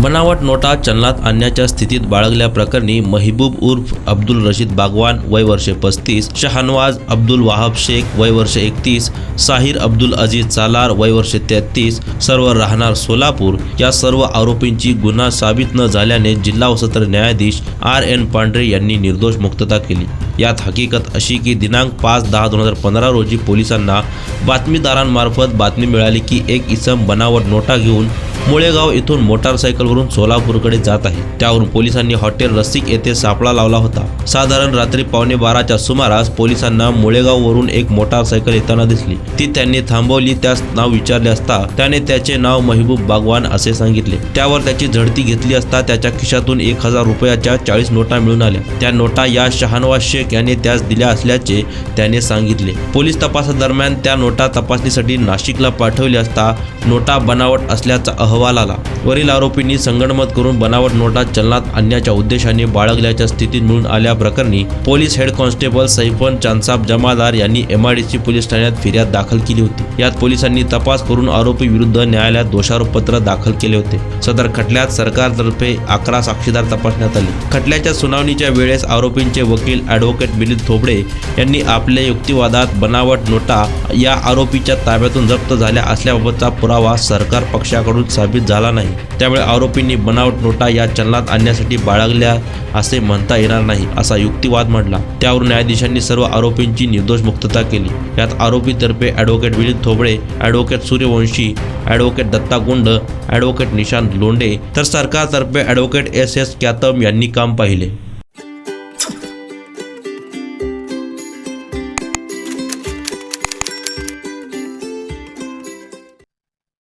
बनावट नोटा चलनात आणण्याच्या स्थितीत बाळगल्याप्रकरणी महबूब उर्फ अब्दुल रशीद बागवान वय वर्ष 35, शहानवाज अब्दुल वाहब शेख वय वर्ष 31, साहिर अब्दुल अजीज चालार वय वर्ष 33, सर्व राहणार सोलापूर या सर्व आरोपींची गुन्हा साबित न झाल्याने जिल्हा व सत्र न्यायाधीश R.N. पांढरे यांनी निर्दोष मुक्तता केली। यात हकीकत अशी की दिनांक 5/10/2015 रोजी पोलिसांना बातमीदारांमार्फत बातमी मिळाली की एक इसम बनावट नोटा घेऊन मुळेगाव येथून मोटारसायकलवरून सोलापूरकडे जात आहे। त्यावरून पोलिसांनी हॉटेल रसिक येथे सापळा लावला होता। साधारण रात्री 11:15च्या सुमारास पोलिसांना मुळेगाववरून एक मोटारसायकल येताना दिसली। ती त्यांनी थांबवली। त्यास नाव विचारले असता त्याने त्याचे नाव महबूब बागवान असे सांगितले। त्यावर त्याची झडती घेतली असता त्याच्या खिशातून 1000 रुपयाच्या 40 नोटा मिळून आल्या। त्या नोटा या शहानवाज शेख याने त्यास दिल्या असल्याचे त्याने सांगितले। पोलीस तपासादरम्यान त्या नोटा तपासणीसाठी नाशिकला पाठवले असता नोटा बनावट असल्याचा अहवाल आला। वरील आरोपींनी संगनमत करून बनावट नोटा चलनात आणण्याच्या उद्देशाने बाळगल्याच्या स्थितीत मिळून आल्या प्रकरणी पोलीस हेड कॉन्स्टेबल सैफन चांदसाब जमादार यांनी MIDC पोलीस ठाण्यात फिर्याद दाखल केली होती। यात पोलिसांनी तपास करून आरोपी विरुद्ध न्यायालयात दोषारोपपत्र दाखल केले होते। सदर खटल्यात सरकारतर्फे 11 साक्षीदार तपासण्यात आले। खटल्याच्या सुनावणीच्या वेळेस आरोपींचे वकील ॲडव्होकेट मिलिंद थोबडे यांनी आपल्या युक्तिवादात बनावट नोटा या आरोपीच्या ताब्यातून जप्त झाल्या असल्याबाबतचा पुरावा सरकार पक्षाकडून साबित झाला नाही। त्यामुळे आरोपींनी बनावट नोटा या चलनात आणण्यासाठी बाळगल्या असे म्हणता येणार नाही असा युक्तिवाद मांडला। त्यावरून न्यायाधीशांनी सर्व आरोपींची निर्दोष मुक्तता केली। यात आरोपीतर्फे advocate Milind Thobde, advocate Suryavanshi, advocate Datta Gund, advocate Nishant Londhe तर सरकारतर्फे ॲडव्होकेट SS क्यातम यांनी काम पाहिले।